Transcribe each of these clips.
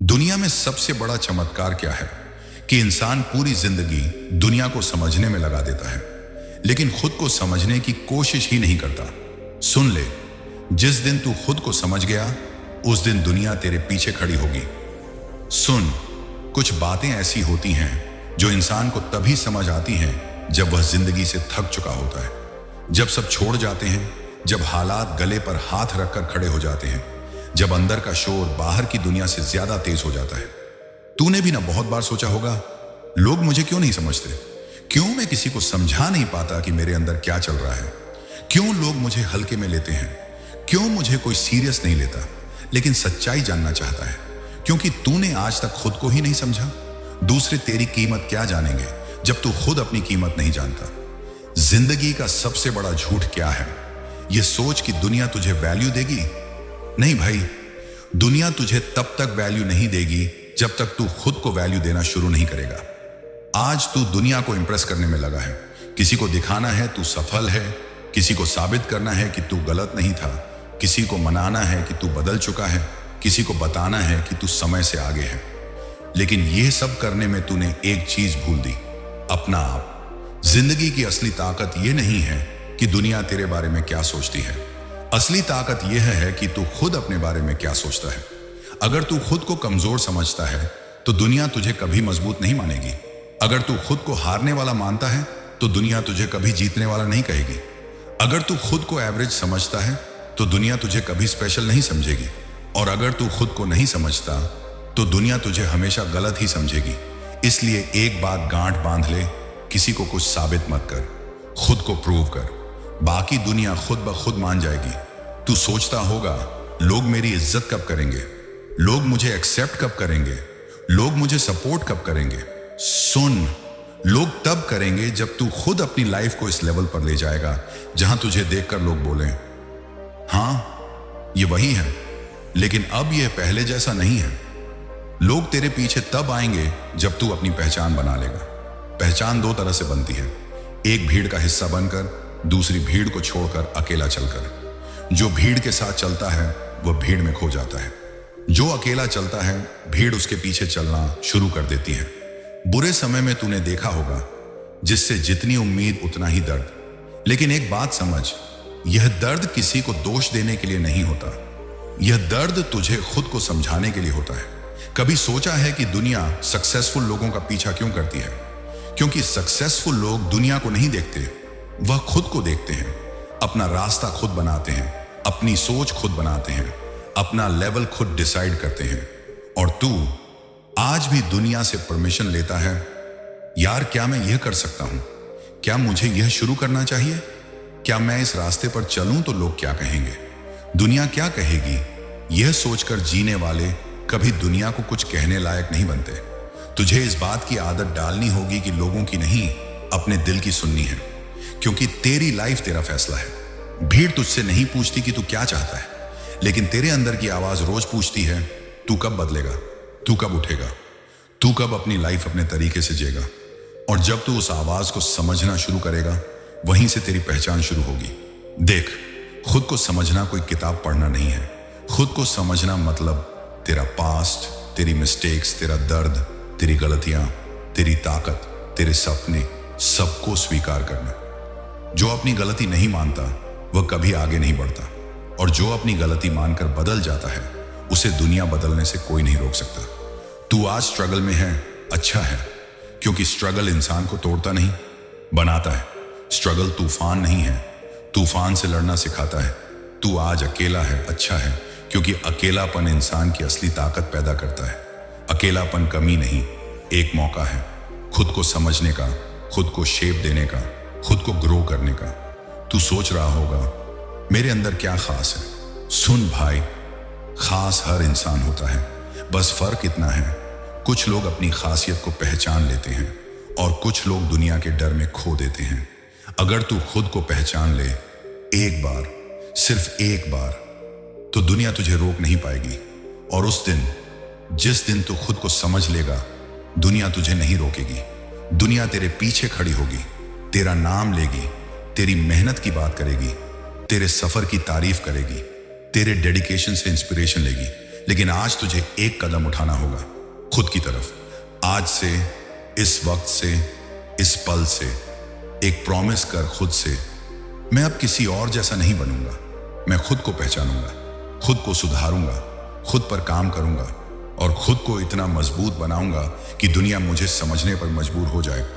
दुनिया में सबसे बड़ा चमत्कार क्या है कि इंसान पूरी जिंदगी दुनिया को समझने में लगा देता है, लेकिन खुद को समझने की कोशिश ही नहीं करता। सुन ले, जिस दिन तू खुद को समझ गया उस दिन दुनिया तेरे पीछे खड़ी होगी। सुन, कुछ बातें ऐसी होती हैं जो इंसान को तभी समझ आती हैं जब वह जिंदगी से थक चुका होता है, जब सब छोड़ जाते हैं, जब हालात गले पर हाथ रखकर खड़े हो जाते हैं, जब अंदर का शोर बाहर की दुनिया से ज्यादा तेज हो जाता है। तूने भी ना बहुत बार सोचा होगा, लोग मुझे क्यों नहीं समझते, क्यों मैं किसी को समझा नहीं पाता कि मेरे अंदर क्या चल रहा है, क्यों लोग मुझे हल्के में लेते हैं, क्यों मुझे कोई सीरियस नहीं लेता। लेकिन सच्चाई जानना चाहता है, क्योंकि तूने आज तक खुद को ही नहीं समझा। दूसरे तेरी कीमत क्या जानेंगे जब तू खुद अपनी कीमत नहीं जानता। जिंदगी का सबसे बड़ा झूठ क्या है, यह सोच कि दुनिया तुझे वैल्यू देगी। नहीं भाई, दुनिया तुझे तब तक वैल्यू नहीं देगी जब तक तू खुद को वैल्यू देना शुरू नहीं करेगा। आज तू दुनिया को इंप्रेस करने में लगा है, किसी को दिखाना है तू सफल है, किसी को साबित करना है कि तू गलत नहीं था, किसी को मनाना है कि तू बदल चुका है, किसी को बताना है कि तू समय से आगे है। लेकिन यह सब करने में तूने एक चीज भूल दी, अपना आप। जिंदगी की असली ताकत यह नहीं है कि दुनिया तेरे बारे में क्या सोचती है, असली ताकत यह है कि तू खुद अपने बारे में क्या सोचता है। अगर तू खुद को कमजोर समझता है तो दुनिया तुझे कभी मजबूत नहीं मानेगी। अगर तू खुद को हारने वाला मानता है तो दुनिया तुझे कभी जीतने वाला नहीं कहेगी। अगर तू खुद को एवरेज समझता है तो दुनिया तुझे कभी स्पेशल नहीं समझेगी। और अगर तू खुद को नहीं समझता तो दुनिया तुझे हमेशा गलत ही समझेगी। इसलिए एक बात गांठ बांध ले, किसी को कुछ साबित मत कर, खुद को प्रूव कर, बाकी दुनिया खुद ब खुद मान जाएगी। तू सोचता होगा, लोग मेरी इज्जत कब करेंगे, लोग मुझे एक्सेप्ट कब करेंगे, लोग मुझे सपोर्ट कब करेंगे। सुन, लोग तब करेंगे जब तू खुद अपनी लाइफ को इस लेवल पर ले जाएगा जहां तुझे देखकर लोग बोलें, हाँ ये वही है। लेकिन अब यह पहले जैसा नहीं है। लोग तेरे पीछे तब आएंगे जब तू अपनी पहचान बना लेगा। पहचान दो तरह से बनती है, एक भीड़ का हिस्सा बनकर, दूसरी भीड़ को छोड़कर अकेला चलकर। जो भीड़ के साथ चलता है वह भीड़ में खो जाता है, जो अकेला चलता है भीड़ उसके पीछे चलना शुरू कर देती है। बुरे समय में तूने देखा होगा, जिससे जितनी उम्मीद उतना ही दर्द। लेकिन एक बात समझ, यह दर्द किसी को दोष देने के लिए नहीं होता, यह दर्द तुझे खुद को समझाने के लिए होता है। कभी सोचा है कि दुनिया सक्सेसफुल लोगों का पीछा क्यों करती है? क्योंकि सक्सेसफुल लोग दुनिया को नहीं देखते, वह खुद को देखते हैं, अपना रास्ता खुद बनाते हैं, अपनी सोच खुद बनाते हैं, अपना लेवल खुद डिसाइड करते हैं। और तू आज भी दुनिया से परमिशन लेता है, यार क्या मैं यह कर सकता हूं, क्या मुझे यह शुरू करना चाहिए, क्या मैं इस रास्ते पर चलूं तो लोग क्या कहेंगे, दुनिया क्या कहेगी। यह सोचकर जीने वाले कभी दुनिया को कुछ कहने लायक नहीं बनते। तुझे इस बात की आदत डालनी होगी कि लोगों की नहीं, अपने दिल की सुननी है, क्योंकि तेरी लाइफ तेरा फैसला है। भीड़ तुझसे नहीं पूछती कि तू क्या चाहता है, लेकिन तेरे अंदर की आवाज रोज पूछती है, तू कब बदलेगा, तू कब उठेगा, तू कब अपनी लाइफ अपने तरीके से जिएगा। और जब तू उस आवाज को समझना शुरू करेगा, वहीं से तेरी पहचान शुरू होगी। देख, खुद को समझना कोई किताब पढ़ना नहीं है। खुद को समझना मतलब तेरा पास्ट, तेरी मिस्टेक्स, तेरा दर्द, तेरी गलतियां, तेरी ताकत, तेरे सपने, सबको स्वीकार करना। जो अपनी गलती नहीं मानता वह कभी आगे नहीं बढ़ता, और जो अपनी गलती मानकर बदल जाता है उसे दुनिया बदलने से कोई नहीं रोक सकता। तू आज स्ट्रगल में है, अच्छा है, क्योंकि स्ट्रगल इंसान को तोड़ता नहीं, बनाता है। स्ट्रगल तूफान नहीं है, तूफान से लड़ना सिखाता है। तू आज अकेला है, अच्छा है, क्योंकि अकेलापन इंसान की असली ताकत पैदा करता है। अकेलापन कमी नहीं, एक मौका है खुद को समझने का, खुद को शेप देने का, खुद को ग्रो करने का। तू सोच रहा होगा, मेरे अंदर क्या खास है। सुन भाई, खास हर इंसान होता है, बस फर्क इतना है, कुछ लोग अपनी खासियत को पहचान लेते हैं और कुछ लोग दुनिया के डर में खो देते हैं। अगर तू खुद को पहचान ले, एक बार, सिर्फ एक बार, तो दुनिया तुझे रोक नहीं पाएगी। और उस दिन, जिस दिन तू खुद को समझ लेगा, दुनिया तुझे नहीं रोकेगी। दुनिया तेरे पीछे खड़ी होगी, तेरा नाम लेगी, तेरी मेहनत की बात करेगी, तेरे सफर की तारीफ करेगी, तेरे डेडिकेशन से इंस्पिरेशन लेगी। लेकिन आज तुझे एक कदम उठाना होगा खुद की तरफ। आज से, इस वक्त से, इस पल से एक प्रॉमिस कर खुद से, मैं अब किसी और जैसा नहीं बनूंगा। मैं खुद को पहचानूंगा, खुद को सुधारूंगा, खुद पर काम करूंगा और खुद को इतना मजबूत बनाऊंगा कि दुनिया मुझे समझने पर मजबूर हो जाए।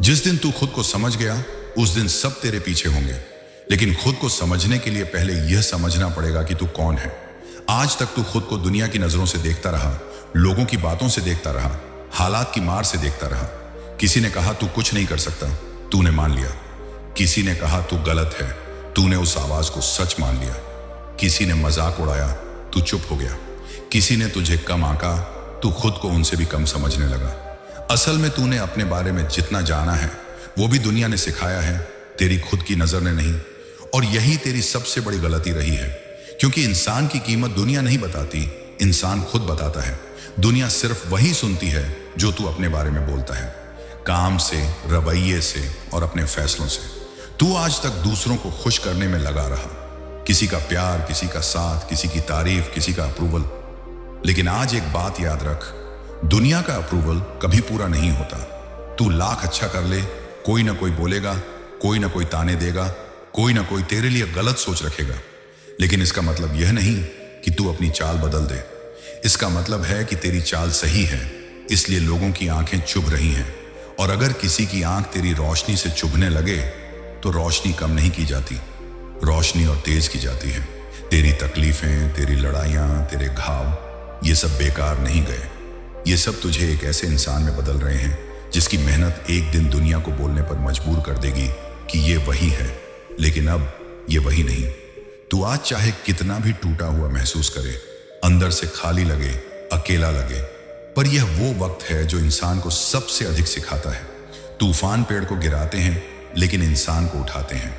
जिस दिन तू खुद को समझ गया उस दिन सब तेरे पीछे होंगे। लेकिन खुद को समझने के लिए पहले यह समझना पड़ेगा कि तू कौन है। आज तक तू खुद को दुनिया की नजरों से देखता रहा, लोगों की बातों से देखता रहा, हालात की मार से देखता रहा। किसी ने कहा तू कुछ नहीं कर सकता, तूने मान लिया। किसी ने कहा तू गलत है, तूने उस आवाज को सच मान लिया। किसी ने मजाक उड़ाया, तू चुप हो गया। किसी ने तुझे कम आंका, तू खुद को उनसे भी कम समझने लगा। असल में तूने अपने बारे में जितना जाना है वो भी दुनिया ने सिखाया है, तेरी खुद की नजर ने नहीं। और यही तेरी सबसे बड़ी गलती रही है, क्योंकि इंसान की कीमत दुनिया नहीं बताती, इंसान खुद बताता है। दुनिया सिर्फ वही सुनती है जो तू अपने बारे में बोलता है, काम से, रवैये से और अपने फैसलों से। तू आज तक दूसरों को खुश करने में लगा रहा, किसी का प्यार, किसी का साथ, किसी की तारीफ, किसी का अप्रूवल। लेकिन आज एक बात याद रख, दुनिया का अप्रूवल कभी पूरा नहीं होता। तू लाख अच्छा कर ले, कोई ना कोई बोलेगा, कोई ना कोई ताने देगा, कोई ना कोई तेरे लिए गलत सोच रखेगा। लेकिन इसका मतलब यह नहीं कि तू अपनी चाल बदल दे। इसका मतलब है कि तेरी चाल सही है, इसलिए लोगों की आंखें चुभ रही हैं। और अगर किसी की आंख तेरी रोशनी से चुभने लगे तो रोशनी कम नहीं की जाती, रोशनी और तेज की जाती है। तेरी तकलीफें, तेरी लड़ाइयां, तेरे घाव, ये सब बेकार नहीं गए। ये सब तुझे एक ऐसे इंसान में बदल रहे हैं जिसकी मेहनत एक दिन दुनिया को बोलने पर मजबूर कर देगी कि ये वही है। लेकिन अब ये वही नहीं। तू आज चाहे कितना भी टूटा हुआ महसूस करे, अंदर से खाली लगे, अकेला लगे, पर यह वो वक्त है जो इंसान को सबसे अधिक सिखाता है। तूफान पेड़ को गिराते हैं लेकिन इंसान को उठाते हैं।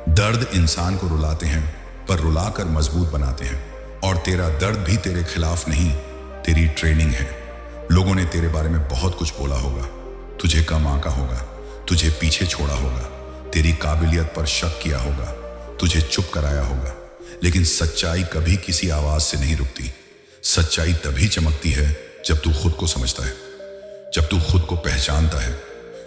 दर्द इंसान को रुलाते हैं पर रुलाकर मजबूत बनाते हैं। और तेरा दर्द भी तेरे खिलाफ नहीं, तेरी ट्रेनिंग है। लोगों ने तेरे बारे में बहुत कुछ बोला होगा, तुझे कम आंका होगा, तुझे पीछे छोड़ा होगा, तेरी काबिलियत पर शक किया होगा, तुझे चुप कराया होगा। लेकिन सच्चाई कभी किसी आवाज से नहीं रुकती। सच्चाई तभी चमकती है जब तू खुद को समझता है, जब तू खुद को पहचानता है,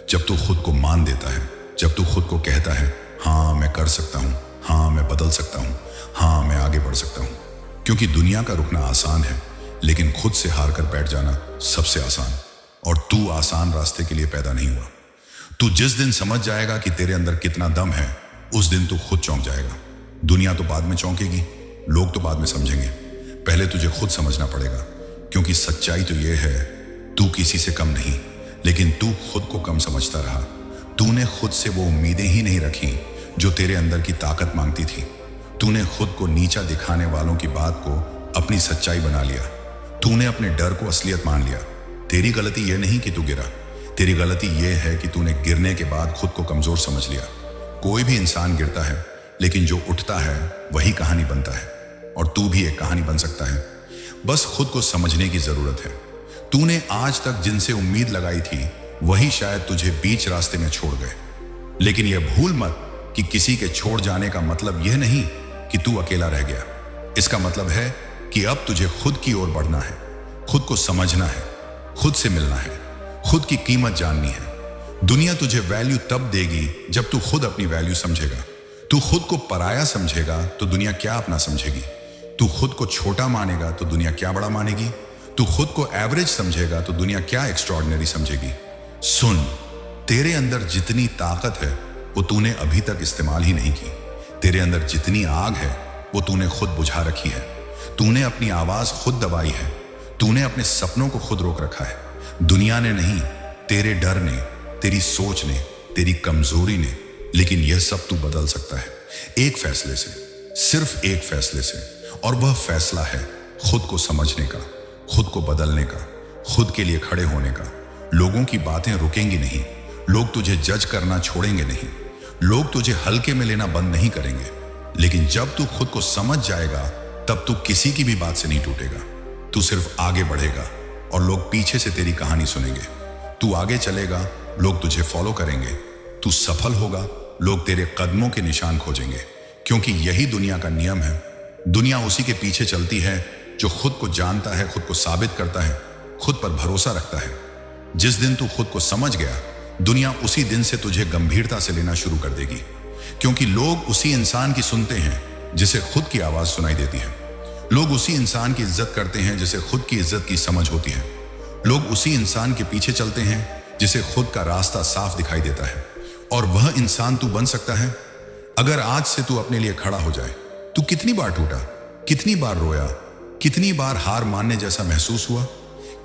जब तू खुद को मान देता है, जब तू खुद को कहता है, हाँ मैं कर सकता हूँ, हाँ मैं बदल सकता हूँ, हाँ मैं आगे बढ़ सकता हूँ। क्योंकि दुनिया का रुकना आसान है, लेकिन खुद से हार कर बैठ जाना सबसे आसान। और तू आसान रास्ते के लिए पैदा नहीं हुआ। तू जिस दिन समझ जाएगा कि तेरे अंदर कितना दम है, उस दिन तू खुद चौंक जाएगा। दुनिया तो बाद में चौंकेगी, लोग तो बाद में समझेंगे। पहले तुझे खुद समझना पड़ेगा, क्योंकि सच्चाई तो यह है, तू किसी से कम नहीं, लेकिन तू खुद को कम समझता रहा। तूने खुद से वो उम्मीदें ही नहीं रखी जो तेरे अंदर की ताकत मांगती थी। तूने खुद को नीचा दिखाने वालों की बात को अपनी सच्चाई बना लिया। तूने अपने डर को असलियत मान लिया। तेरी गलती यह नहीं कि तू गिरा, तेरी गलती यह है कि तूने गिरने के बाद खुद को कमजोर समझ लिया। कोई भी इंसान गिरता है, लेकिन जो उठता है वही कहानी बनता है। और तू भी एक कहानी बन सकता है, बस खुद को समझने की जरूरत है। तूने आज तक जिनसे उम्मीद लगाई थी वही शायद तुझे बीच रास्ते में छोड़ गए। लेकिन यह भूल मत कि किसी के छोड़ जाने का मतलब यह नहीं कि तू अकेला रह गया। इसका मतलब है कि अब तुझे खुद की ओर बढ़ना है, खुद को समझना है, खुद से मिलना है, खुद की कीमत जाननी है। दुनिया तुझे वैल्यू तब देगी जब तू खुद अपनी वैल्यू समझेगा। तू खुद को पराया समझेगा तो दुनिया क्या अपना समझेगी। तू खुद को छोटा मानेगा तो दुनिया क्या बड़ा मानेगी। तू खुद को एवरेज समझेगा तो दुनिया क्या एक्स्ट्रॉर्डिनरी समझेगी। सुन, तेरे अंदर जितनी ताकत है वो तूने अभी तक इस्तेमाल ही नहीं की। तेरे अंदर जितनी आग है वो तूने खुद बुझा रखी है। तूने अपनी आवाज खुद दबाई है। तूने अपने सपनों को खुद रोक रखा है। दुनिया ने नहीं, तेरे डर ने, तेरी सोच ने, तेरी कमजोरी ने। लेकिन यह सब तू बदल सकता है, एक फैसले से, सिर्फ एक फैसले से। और वह फैसला है खुद को समझने का, खुद को बदलने का, खुद के लिए खड़े होने का। लोगों की बातें रुकेंगी नहीं, लोग तुझे जज करना छोड़ेंगे नहीं, लोग तुझे हल्के में लेना बंद नहीं करेंगे। लेकिन जब तू खुद को समझ जाएगा तब तू किसी की भी बात से नहीं टूटेगा। तू सिर्फ आगे बढ़ेगा और लोग पीछे से तेरी कहानी सुनेंगे। तू आगे चलेगा, लोग तुझे फॉलो करेंगे। तू सफल होगा, लोग तेरे कदमों के निशान खोजेंगे। क्योंकि यही दुनिया का नियम है। दुनिया उसी के पीछे चलती है जो खुद को जानता है, खुद को साबित करता है, खुद पर भरोसा रखता है। जिस दिन तू खुद को समझ गया, दुनिया उसी दिन से तुझे गंभीरता से लेना शुरू कर देगी। क्योंकि लोग उसी इंसान की सुनते हैं जिसे खुद की आवाज सुनाई देती है। लोग उसी इंसान की इज्जत करते हैं जिसे खुद की इज्जत की समझ होती है। लोग उसी इंसान के पीछे चलते हैं जिसे खुद का रास्ता साफ दिखाई देता है। और वह इंसान तू बन सकता है अगर आज से तू अपने लिए खड़ा हो जाए। तू कितनी बार टूटा, कितनी बार रोया, कितनी बार हार मानने जैसा महसूस हुआ,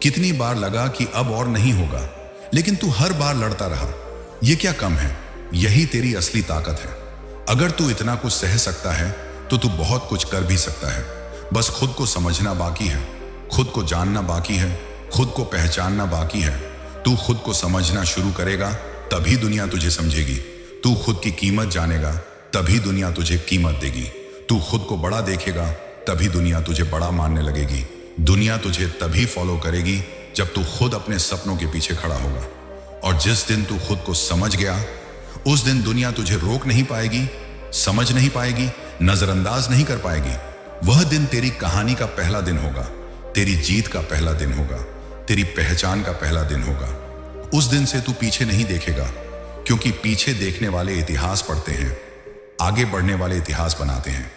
कितनी बार लगा कि अब और नहीं होगा, लेकिन तू हर बार लड़ता रहा। यह क्या कम है? यही तेरी असली ताकत है। अगर तू इतना कुछ सह सकता है तो तू बहुत कुछ कर भी सकता है। बस खुद को समझना बाकी है, खुद को जानना बाकी है, खुद को पहचानना बाकी है। तू खुद को समझना शुरू करेगा तभी दुनिया तुझे समझेगी। तू खुद की कीमत जानेगा तभी दुनिया तुझे कीमत देगी। तू खुद को बड़ा देखेगा तभी दुनिया तुझे बड़ा मानने लगेगी। दुनिया तुझे तभी फॉलो करेगी जब तू खुद अपने सपनों के पीछे खड़ा होगा। और जिस दिन तू खुद को समझ गया उस दिन दुनिया तुझे रोक नहीं पाएगी, समझ नहीं पाएगी, नजरअंदाज नहीं कर पाएगी। वह दिन तेरी कहानी का पहला दिन होगा, तेरी जीत का पहला दिन होगा, तेरी पहचान का पहला दिन होगा। उस दिन से तू पीछे नहीं देखेगा, क्योंकि पीछे देखने वाले इतिहास पढ़ते हैं, आगे बढ़ने वाले इतिहास बनाते हैं।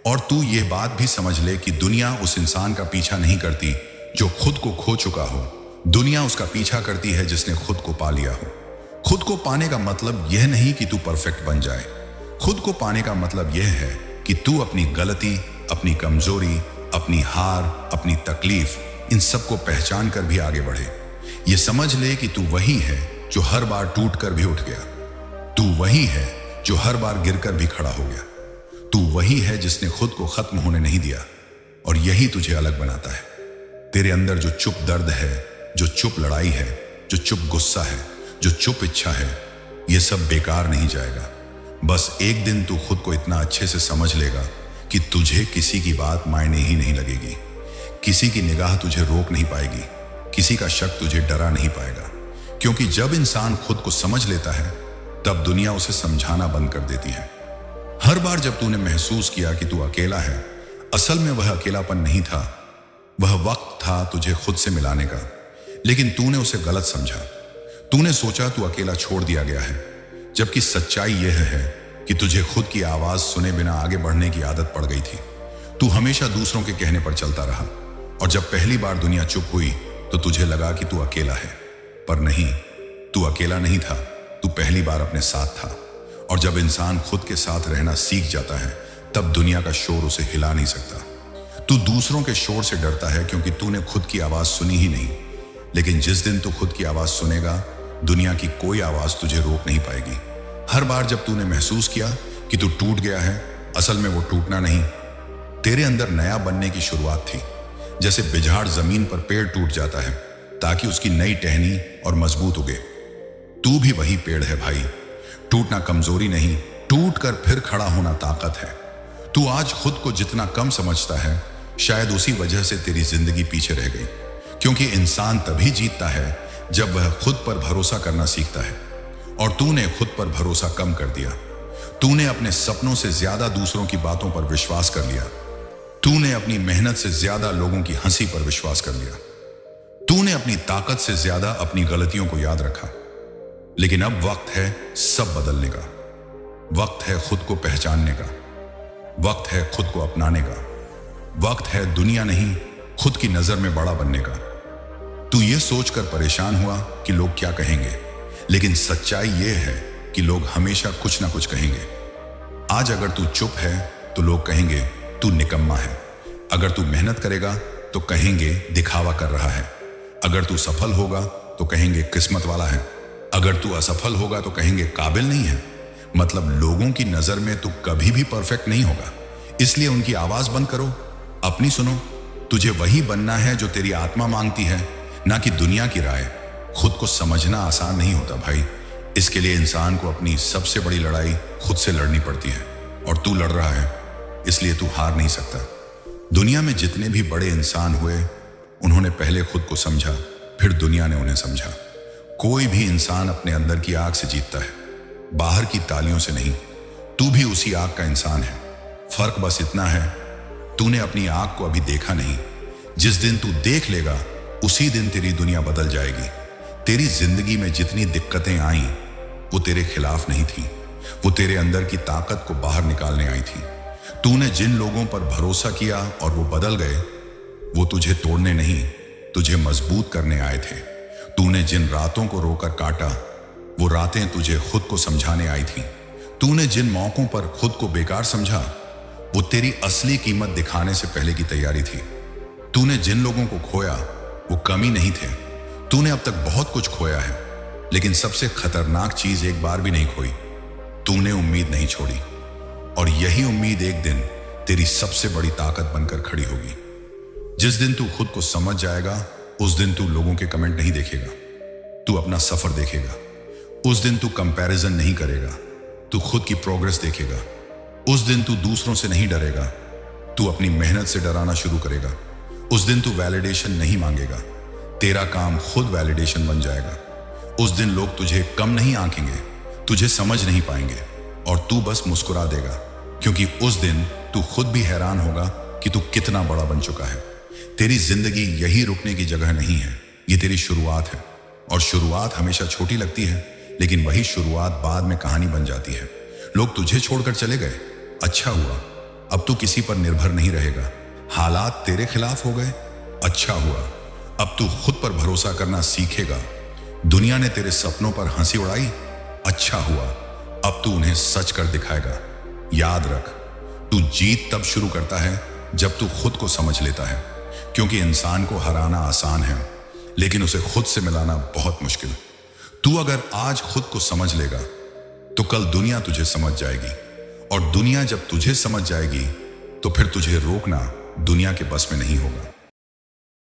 और तू यह बात भी समझ ले कि दुनिया उस इंसान का पीछा नहीं करती जो खुद को खो चुका हो। दुनिया उसका पीछा करती है जिसने खुद को पा लिया हो। खुद को पाने का मतलब यह नहीं कि तू परफेक्ट बन जाए। खुद को पाने का मतलब यह है कि तू अपनी गलती, अपनी कमजोरी, अपनी हार, अपनी तकलीफ, इन सबको पहचान कर भी आगे बढ़े। ये समझ ले कि तू वही है जो हर बार टूट कर भी उठ गया। तू वही है जो हर बार गिरकर भी खड़ा हो गया। तू वही है जिसने खुद को खत्म होने नहीं दिया। और यही तुझे अलग बनाता है। तेरे अंदर जो चुप दर्द है, जो चुप लड़ाई है, जो चुप गुस्सा है, जो चुप इच्छा है, ये सब बेकार नहीं जाएगा। बस एक दिन तू खुद को इतना अच्छे से समझ लेगा कि तुझे किसी की बात मायने ही नहीं लगेगी, किसी की निगाह तुझे रोक नहीं पाएगी, किसी का शक तुझे डरा नहीं पाएगा। क्योंकि जब इंसान खुद को समझ लेता है तब दुनिया उसे समझाना बंद कर देती है। हर बार जब तूने महसूस किया कि तू अकेला है, असल में वह अकेलापन नहीं था, वह वक्त था तुझे खुद से मिलाने का। लेकिन तूने उसे गलत समझा। तूने सोचा तू अकेला छोड़ दिया गया है, जबकि सच्चाई यह है कि तुझे खुद की आवाज सुने बिना आगे बढ़ने की आदत पड़ गई थी। तू हमेशा दूसरों के कहने पर चलता रहा, और जब पहली बार दुनिया चुप हुई तो तुझे लगा कि तू अकेला है। पर नहीं, तू अकेला नहीं था, तू पहली बार अपने साथ था। और जब इंसान खुद के साथ रहना सीख जाता है तब दुनिया का शोर उसे हिला नहीं सकता। तू दूसरों के शोर से डरता है क्योंकि तूने खुद की आवाज सुनी ही नहीं। लेकिन जिस दिन तू खुद की आवाज सुनेगा, दुनिया की कोई आवाज तुझे रोक नहीं पाएगी। हर बार जब तूने महसूस किया कि तू टूट गया है, असल में वो टूटना नहीं, तेरे अंदर नया बनने की शुरुआत थी। जैसे बिझाड़ जमीन पर पेड़ टूट जाता है ताकि उसकी नई टहनी और मजबूत उगे। तू भी वही पेड़ है भाई। टूटना कमजोरी नहीं, टूट कर फिर खड़ा होना ताकत है। तू आज खुद को जितना कम समझता है, शायद उसी वजह से तेरी जिंदगी पीछे रह गई। क्योंकि इंसान तभी जीतता है जब वह खुद पर भरोसा करना सीखता है। और तूने खुद पर भरोसा कम कर दिया। तूने अपने सपनों से ज्यादा दूसरों की बातों पर विश्वास कर लिया। तूने अपनी मेहनत से ज्यादा लोगों की हंसी पर विश्वास कर लिया। तूने अपनी ताकत से ज्यादा अपनी गलतियों को याद रखा। लेकिन अब वक्त है सब बदलने का। वक्त है खुद को पहचानने का। वक्त है खुद को अपनाने का। वक्त है दुनिया नहीं, खुद की नजर में बड़ा बनने का। तू ये सोचकर परेशान हुआ कि लोग क्या कहेंगे, लेकिन सच्चाई ये है कि लोग हमेशा कुछ ना कुछ कहेंगे। आज अगर तू चुप है तो लोग कहेंगे तू निकम्मा है। अगर तू मेहनत करेगा तो कहेंगे दिखावा कर रहा है। अगर तू सफल होगा तो कहेंगे किस्मत वाला है। अगर तू असफल होगा तो कहेंगे काबिल नहीं है। मतलब लोगों की नजर में तू कभी भी परफेक्ट नहीं होगा। इसलिए उनकी आवाज बंद करो, अपनी सुनो। तुझे वही बनना है जो तेरी आत्मा मांगती है, ना कि दुनिया की राय। खुद को समझना आसान नहीं होता भाई। इसके लिए इंसान को अपनी सबसे बड़ी लड़ाई खुद से लड़नी पड़ती है। और तू लड़ रहा है, इसलिए तू हार नहीं सकता। दुनिया में जितने भी बड़े इंसान हुए, उन्होंने पहले खुद को समझा, फिर दुनिया ने उन्हें समझा। कोई भी इंसान अपने अंदर की आग से जीतता है, बाहर की तालियों से नहीं। तू भी उसी आग का इंसान है। फर्क बस इतना है, तूने अपनी आग को अभी देखा नहीं। जिस दिन तू देख लेगा, उसी दिन तेरी दुनिया बदल जाएगी। तेरी जिंदगी में जितनी दिक्कतें आई, वो तेरे खिलाफ नहीं थी, वो तेरे अंदर की ताकत को बाहर निकालने आई थी। तूने जिन लोगों पर भरोसा किया और वो बदल गए, वो तुझे तोड़ने नहीं, तुझे मजबूत करने आए थे। तूने जिन रातों को रोकर काटा, वो रातें तुझे खुद को समझाने आई थी। तूने जिन मौकों पर खुद को बेकार समझा, वो तेरी असली कीमत दिखाने से पहले की तैयारी थी। तूने जिन लोगों को खोया, वो कमी नहीं थे। तूने अब तक बहुत कुछ खोया है, लेकिन सबसे खतरनाक चीज एक बार भी नहीं खोई। तूने उम्मीद नहीं छोड़ी, और यही उम्मीद एक दिन तेरी सबसे बड़ी ताकत बनकर खड़ी होगी। जिस दिन तू खुद को समझ जाएगा, उस दिन तू लोगों के कमेंट नहीं देखेगा, तू अपना सफर देखेगा। उस दिन तू कंपैरिजन नहीं करेगा, तू खुद की प्रोग्रेस देखेगा। उस दिन तू दूसरों से नहीं डरेगा, तू अपनी मेहनत से डराना शुरू करेगा। उस दिन तू वैलिडेशन नहीं मांगेगा, तेरा काम खुद वैलिडेशन बन जाएगा। उस दिन लोग तुझे कम नहीं आंकेंगे, तुझे समझ नहीं पाएंगे, और तू बस मुस्कुरा देगा, क्योंकि उस दिन तू खुद भी हैरान होगा कि तू कितना बड़ा बन चुका है। तेरी जिंदगी यही रुकने की जगह नहीं है, ये तेरी शुरुआत है। और शुरुआत हमेशा छोटी लगती है, लेकिन वही शुरुआत बाद में कहानी बन जाती है। लोग तुझे छोड़कर चले गए, अच्छा हुआ, अब तू किसी पर निर्भर नहीं रहेगा। हालात तेरे खिलाफ हो गए, अच्छा हुआ, अब तू खुद पर भरोसा करना सीखेगा। दुनिया ने तेरे सपनों पर हंसी उड़ाई, अच्छा हुआ, अब तू उन्हें सच कर दिखाएगा। याद रख, तू जीत तब शुरू करता है जब तू खुद को समझ लेता है, क्योंकि इंसान को हराना आसान है, लेकिन उसे खुद से मिलाना बहुत मुश्किल। तू अगर आज खुद को समझ लेगा, तो कल दुनिया तुझे समझ जाएगी, और दुनिया जब तुझे समझ जाएगी, तो फिर तुझे रोकना दुनिया के बस में नहीं होगा।